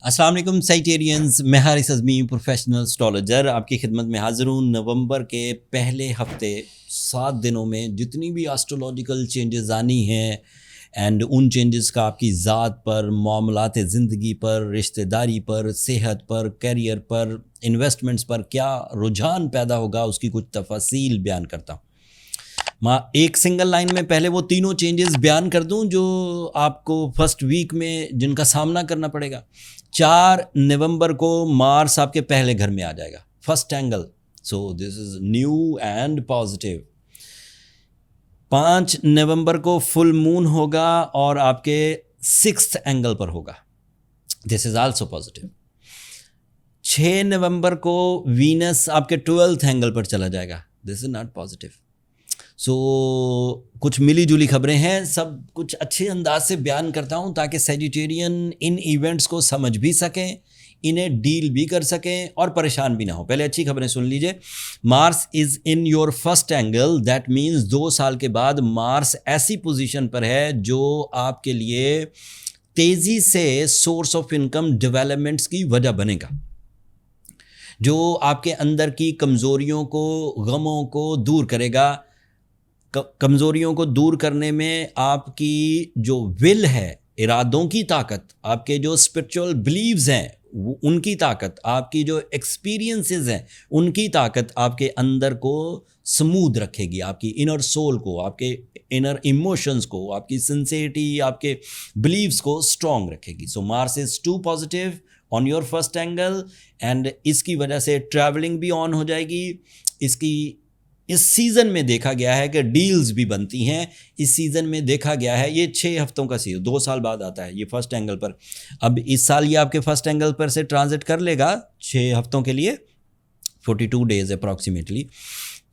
अस्सलाम वालेकुम साइटेरियंस, मैं हारिस अज़मी प्रोफेशनल एस्ट्रोलॉजर आपकी खिदमत में हाज़िर हूँ। नवंबर के पहले हफ्ते 7 दिनों में जितनी भी एस्ट्रोलॉजिकल चेंजेस आनी हैं एंड उन चेंजेस का आपकी ज़ात पर, मामलात ज़िंदगी पर, रिश्तेदारी पर, सेहत पर, करियर पर, इन्वेस्टमेंट्स पर क्या रुझान पैदा होगा उसकी कुछ तफासील बयान करता हूँ। मैं एक सिंगल लाइन में पहले वो तीनों चेंजेस बयान कर दूं जो आपको फर्स्ट वीक में जिनका सामना करना पड़ेगा। 4 नवंबर को मार्स आपके पहले घर में आ जाएगा, first angle, so this is new and positive. 5 नवंबर को फुल मून होगा और आपके 6th एंगल पर होगा, दिस इज आल्सो पॉजिटिव। 6 नवंबर को वीनस आपके 12th एंगल पर चला जाएगा, दिस इज नॉट पॉजिटिव। सो कुछ मिली जुली खबरें हैं, सब कुछ अच्छे अंदाज से बयान करता हूं ताकि सैजिटेरियन इन इवेंट्स को समझ भी सकें, इन्हें डील भी कर सकें और परेशान भी ना हो। पहले अच्छी खबरें सुन लीजिए। Mars is in your first angle, that means 2 साल के बाद मार्स ऐसी पोजीशन पर है जो आपके लिए तेजी से सोर्स ऑफ इनकम डेवलपमेंट्स की वजह बनेगा, जो आपके अंदर की कमज़ोरियों को, गमों को दूर करेगा। कमज़ोरियों को दूर करने में आपकी जो विल है, इरादों की ताकत, आपके जो स्पिरिचुअल बिलीव्स हैं उनकी ताकत, आपकी जो एक्सपीरियंसेस हैं उनकी ताकत आपके अंदर को स्मूथ रखेगी, आपकी इनर सोल को, आपके इनर इमोशंस को, आपकी सिंसियरिटी, आपके बिलीव्स को स्ट्रॉन्ग रखेगी। So Mars is too positive on your first angle and इसकी वजह से ट्रैवलिंग भी ऑन हो जाएगी। इस सीज़न में देखा गया है कि डील्स भी बनती हैं। इस सीज़न में देखा गया है, ये 6 हफ्तों का सीज़न, 2 साल बाद आता है ये फर्स्ट एंगल पर। अब इस साल ये आपके फर्स्ट एंगल पर से ट्रांजिट कर लेगा 6 हफ्तों के लिए, 42 डेज अप्रॉक्सीमेटली।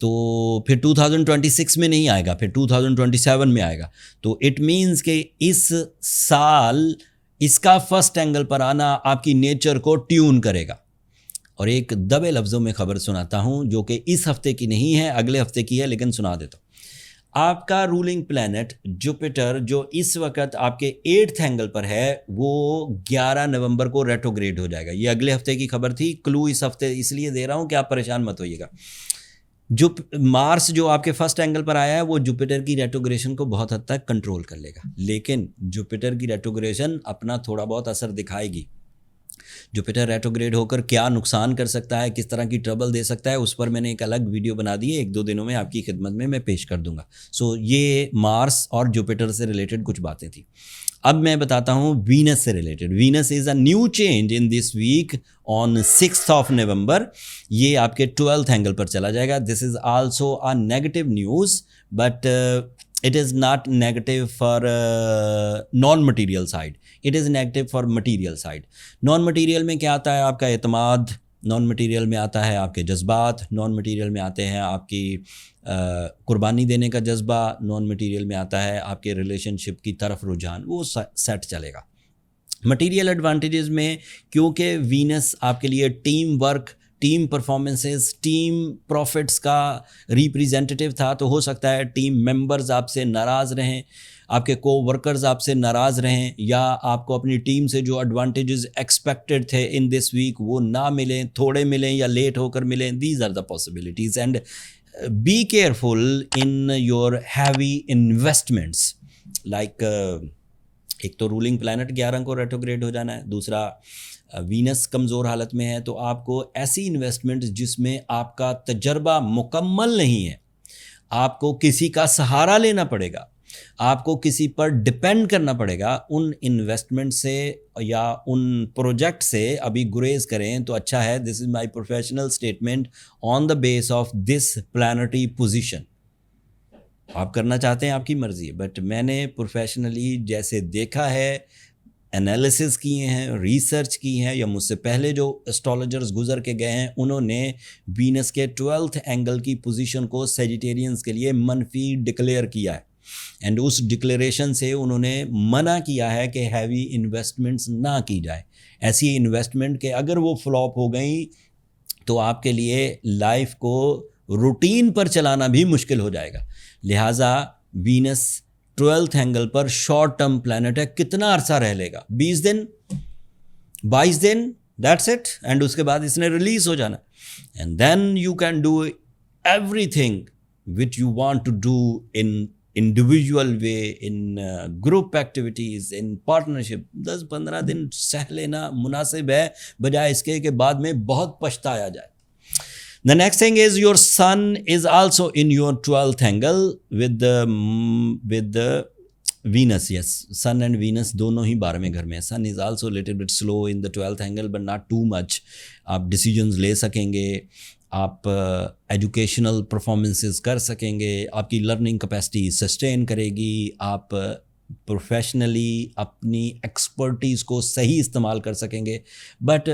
तो फिर 2026 में नहीं आएगा, फिर 2027 में आएगा। तो इट मीन्स कि इस साल इसका फर्स्ट एंगल पर आना आपकी नेचर को ट्यून करेगा। और एक दबे लफ्ज़ों में खबर सुनाता हूं जो कि इस हफ्ते की नहीं है, अगले हफ्ते की है, लेकिन सुना देता हूं। आपका रूलिंग प्लैनेट जुपिटर जो इस वक्त आपके 8th एंगल पर है, वो 11 नवंबर को रेट्रोग्रेड हो जाएगा। ये अगले हफ्ते की खबर थी, क्लू इस हफ्ते इसलिए दे रहा हूं कि आप परेशान मत होइएगा। जो मार्स जो आपके फर्स्ट एंगल पर आया है वो जुपिटर की रेट्रोग्रेशन को बहुत हद तक कंट्रोल कर लेगा, लेकिन जुपिटर की रेट्रोग्रेशन अपना थोड़ा बहुत असर दिखाएगी। जुपिटर रेट्रोग्रेड होकर क्या नुकसान कर सकता है, किस तरह की ट्रबल दे सकता है, उस पर मैंने एक अलग वीडियो बना दी है, 1-2 दिनों में आपकी खिदमत में मैं पेश कर दूंगा। सो ये मार्स और जुपिटर से रिलेटेड कुछ बातें थी। अब मैं बताता हूँ वीनस से related. Venus is a new change in this week on 6th of November. ये आपके 12th एंगल पर चला जाएगा। This is also a negative news, but it is not negative for non-material side, it is negative for material side. non-material में क्या आता है? आपका एतमाद, non-material में आता है आपके जज्बात, non-material में आते हैं आपकी कुर्बानी देने का जज्बा, non-material में आता है आपके रिलेशनशिप की तरफ रुझान, वो सेट चलेगा। मटीरियल एडवांटेजेस में क्योंकि वीनस आपके लिए team work, team performances, team profits का रिप्रेजेंटेटिव था, तो हो सकता है टीम मेंबर्स आपसे नाराज़ रहें, आपके को वर्कर्स आपसे नाराज़ रहें, या आपको अपनी टीम से जो एडवांटेजेस एक्सपेक्टेड थे इन दिस वीक वो ना मिलें, थोड़े मिलें या लेट होकर मिलें। These are the possibilities and be careful in your heavy investments. Like एक तो रूलिंग प्लैनेट 11 को रेट्रोग्रेड हो जाना है, दूसरा वीनस कमज़ोर हालत में है, तो आपको ऐसी इन्वेस्टमेंट जिसमें आपका तजर्बा मुकम्मल नहीं है, आपको किसी का सहारा लेना पड़ेगा, आपको किसी पर डिपेंड करना पड़ेगा, उन इन्वेस्टमेंट से या उन प्रोजेक्ट से अभी गुरेज करें तो अच्छा है। This is my professional statement on the base of this planetary position. आप करना चाहते हैं आपकी मर्ज़ी है, बट मैंने प्रोफेशनली जैसे देखा है, एनालिसिस किए हैं, रिसर्च की है, या मुझसे पहले जो एस्ट्रोलॉजर्स गुजर के गए हैं उन्होंने वीनस के 12th एंगल की पोजीशन को सेजिटेरियंस के लिए मनफी डिक्लेयर किया है, एंड उस डिक्लेरेशन से उन्होंने मना किया है कि हैवी इन्वेस्टमेंट्स ना की जाए। ऐसी इन्वेस्टमेंट के अगर वो फ्लॉप हो गई तो आपके लिए लाइफ को रूटीन पर चलाना भी मुश्किल हो जाएगा। लिहाजा वीनस 12th एंगल पर शॉर्ट टर्म प्लैनेट है, कितना अरसा रह लेगा? 20 दिन, 22 दिन, दैट्स इट, एंड उसके बाद इसने रिलीज हो जाना, and then you can do everything which you want to do in individual way, in group activities, in partnership. 10-15 दिन सह लेना मुनासिब है, बजाय इसके कि बाद में बहुत पछताया जाए। The next thing is your sun is also in your 12th angle with the Venus. Yes, sun and Venus दोनों ही 12वें घर में है। Sun is also a little bit slow in the 12th angle but not too much. आप decisions ले सकेंगे, आप educational performances कर सकेंगे, आपकी लर्निंग कैपेसिटी सस्टेन करेगी, आप प्रोफेशनली अपनी एक्सपर्टीज़ को सही इस्तेमाल कर सकेंगे। बट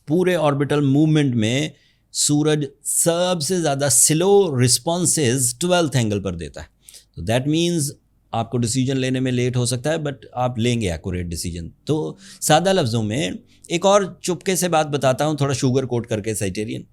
पूरे ऑर्बिटल मूवमेंट में सूरज सबसे ज़्यादा स्लो रिस्पॉन्सेज 12th एंगल पर देता है, तो दैट मीन्स आपको डिसीजन लेने में लेट हो सकता है, बट आप लेंगे एक्यूरेट डिसीजन। तो सादा लफ्ज़ों में एक और चुपके से बात बताता हूँ, थोड़ा शुगर कोट करके। सैजिटेरियन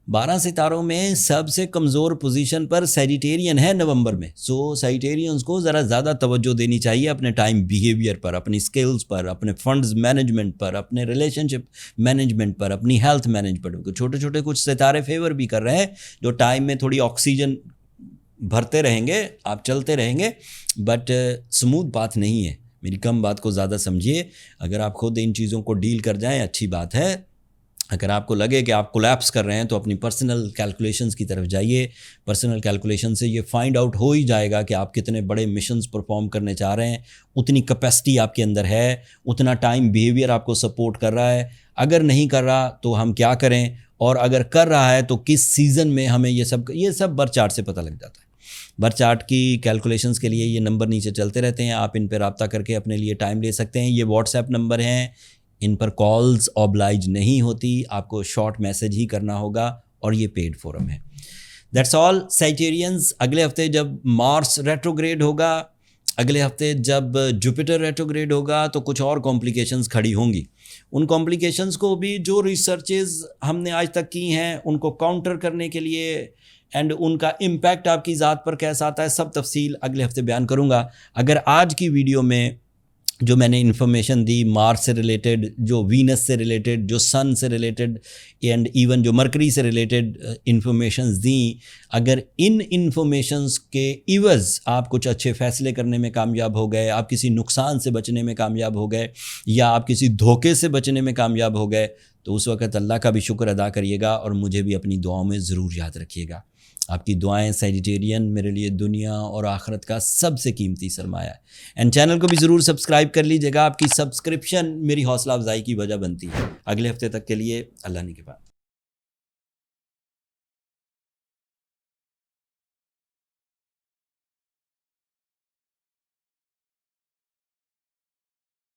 12 सितारों में सबसे कमज़ोर पोजीशन पर सैजिटेरियन है नवंबर में। सो सैजिटेरियंस को ज़रा ज़्यादा तवज्जो देनी चाहिए अपने टाइम बिहेवियर पर, अपनी स्किल्स पर, अपने फंड्स मैनेजमेंट पर, अपने रिलेशनशिप मैनेजमेंट पर, अपनी हेल्थ मैनेजमेंट पर। छोटे छोटे कुछ सितारे फेवर भी कर रहे हैं, जो टाइम में थोड़ी ऑक्सीजन भरते रहेंगे, आप चलते रहेंगे, बट स्मूथ बात नहीं है। मेरी कम बात को ज़्यादा समझिए। अगर आप खुद इन चीज़ों को डील कर जाएँ अच्छी बात है। अगर आपको लगे कि आप कोलैप्स कर रहे हैं तो अपनी पर्सनल कैलकुलेशंस की तरफ जाइए। पर्सनल कैलकुलेशन से ये फाइंड आउट हो ही जाएगा कि आप कितने बड़े मिशंस परफॉर्म करने चाह रहे हैं, उतनी कैपेसिटी आपके अंदर है, उतना टाइम बिहेवियर आपको सपोर्ट कर रहा है। अगर नहीं कर रहा तो हम क्या करें, और अगर कर रहा है तो किस सीज़न में हमें ये सब बर्थ चार्ट से पता लग जाता है। बर्थ चार्ट की कैलकुलेशंस के लिए ये नंबर नीचे चलते रहते हैं, आप इन पर रब्ता करके अपने लिए टाइम ले सकते हैं। ये व्हाट्सएप नंबर हैं, इन पर कॉल्स ऑब्लाइज नहीं होती, आपको शॉर्ट मैसेज ही करना होगा, और ये पेड फोरम है। That's all Sagittarians. अगले हफ्ते जब मार्स रेट्रोग्रेड होगा, अगले हफ्ते जब जुपिटर रेट्रोग्रेड होगा, तो कुछ और कॉम्प्लिकेशंस खड़ी होंगी। उन कॉम्प्लिकेशंस को भी जो रिसर्चेस हमने आज तक की हैं उनको काउंटर करने के लिए, एंड उनका इम्पैक्ट आपकी ज़ात पर कैसा आता है, सब तफसील अगले हफ्ते बयान करूँगा। अगर आज की वीडियो में जो मैंने इन्फॉर्मेशन दी मार्स से रिलेटेड, जो वीनस से रिलेटेड, जो सन से रिलेटेड, एंड इवन जो मरकरी से रिलेटेड इन्फॉर्मेशंस दी, अगर इन इन्फॉर्मेशंस के इवज़ आप कुछ अच्छे फ़ैसले करने में कामयाब हो गए, आप किसी नुकसान से बचने में कामयाब हो गए, या आप किसी धोखे से बचने में कामयाब हो गए, तो उस वक़्त अल्लाह का भी शुक्र अदा करिएगा, और मुझे भी अपनी दुआओं में ज़रूर याद रखिएगा। आपकी दुआएं सैजिटेरियन मेरे लिए दुनिया और आखिरत का सबसे कीमती सरमाया है। एंड चैनल को भी ज़रूर सब्सक्राइब कर लीजिएगा, आपकी सब्सक्रिप्शन मेरी हौसला अफजाई की वजह बनती है। अगले हफ्ते तक के लिए अल्लाह ने के बाद।